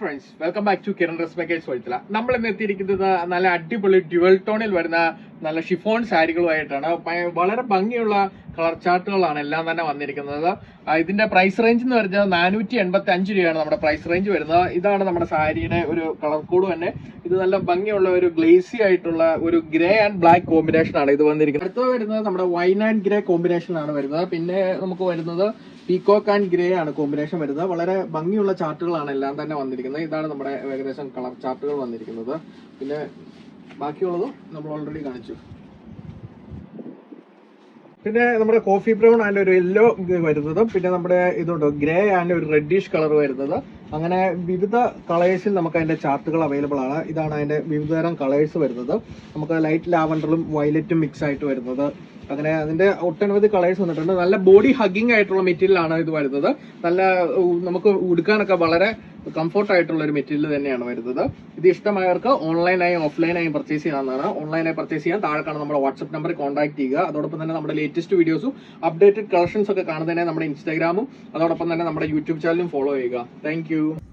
Friends, welcome back to Kiran dress package വഴിത്തില. നമ്മൾ ഇന്ന് എത്തിയിരിക്കുന്നത് നല്ല അടിപൊളി ഡ്യുവൽ ടോണിൽ വരുന്ന നല്ല ഷിഫോൺ സാരികളുമായിട്ടാണ്. വളരെ ഭംഗിയുള്ള കളർ ചാർട്ടുകളാണ് എല്ലാം തന്നെ വന്നിരിക്കുന്നത്. ഇതിന്റെ പ്രൈസ് റേഞ്ച് എന്ന് പറഞ്ഞാൽ 485 രൂപയാണ് നമ്മുടെ പ്രൈസ് റേഞ്ച് വരുന്നത്. ഇതാണ് നമ്മുടെ സാരിയുടെ ഒരു കളർ കോഡ് തന്നെ. ഇത് നല്ല ഭംഗിയുള്ള ഒരു ഗ്ലേസി ആയിട്ടുള്ള ഒരു ഗ്രേ ആൻഡ് ബ്ലാക്ക് കോമ്പിനേഷൻ ആണ് ഇത് വന്നിരിക്കുന്നത്. അടുത്ത വരുന്നത് നമ്മുടെ വൈൻ ആൻഡ് ഗ്രേ കോമ്പിനേഷൻ ആണ് വരുന്നത്. പിന്നെ നമുക്ക് വരുന്നത് പീകോക്ക് ആൻഡ് ഗ്രേ ആണ് കോമ്പിനേഷൻ വരുന്നത്. വളരെ ഭംഗിയുള്ള ചാർട്ടുകളാണ് എല്ലാം തന്നെ വന്നിരിക്കുന്നത്. ഇതാണ് നമ്മുടെ ഏകദേശം കളർ ചാർട്ടുകൾ വന്നിരിക്കുന്നത്. പിന്നെ ബാക്കിയുള്ളത് നമ്മൾ ഓൾറെഡി കാണിച്ചു. പിന്നെ നമ്മുടെ കോഫി ബ്രൗൺ ആൻഡ് ഒരു യെല്ലോ വരുന്നത്, പിന്നെ നമ്മുടെ ഇതുണ്ട് ഗ്രേ ആൻഡ് ഒരു റെഡിഷ് കളർ വരുന്നത്. അങ്ങനെ വിവിധ കളേഴ്സിൽ നമുക്ക് അതിന്റെ ചാർട്ടുകൾ അവൈലബിൾ ആണ്. ഇതാണ് അതിന്റെ വിവിധതരം കളേഴ്സ് വരുന്നത്. നമുക്ക് ലൈറ്റ് ലാവൻഡറും വയലറ്റും മിക്സ് ആയിട്ട് വരുന്നത്. അങ്ങനെ അതിന്റെ ഒട്ടനവധി കളേഴ്സ് വന്നിട്ടുണ്ട്. നല്ല ബോഡി ഹഗ്ഗിംഗ് ആയിട്ടുള്ള മെറ്റീരിയൽ ആണ് ഇത് വരുന്നത്. നല്ല നമുക്ക് ഉടുക്കാനൊക്കെ വളരെ കംഫർട്ട് ആയിട്ടുള്ള ഒരു മെറ്റീരിയൽ തന്നെയാണ് വരുന്നത്. ഇത് ഇഷ്ടമായവർക്ക് ഓൺലൈനായും ഓഫ്ലൈനായും പർച്ചേസ് ചെയ്യാവുന്നതാണ്. ഓൺലൈനായി പർച്ചേസ് ചെയ്യാൻ താഴെ കാണുന്ന നമ്മുടെ വാട്സ്ആപ്പ് നമ്പറിൽ കോൺടാക്ട് ചെയ്യുക. അതോടൊപ്പം തന്നെ നമ്മുടെ ലേറ്റസ്റ്റ് വീഡിയോസും അപ്ഡേറ്റഡ് കളക്ഷൻസ് ഒക്കെ കാണുന്നതിനെ നമ്മുടെ ഇൻസ്റ്റാഗ്രാമും അതോടൊപ്പം തന്നെ നമ്മുടെ യൂട്യൂബ് ചാനലും ഫോളോ ചെയ്യുക. താങ്ക്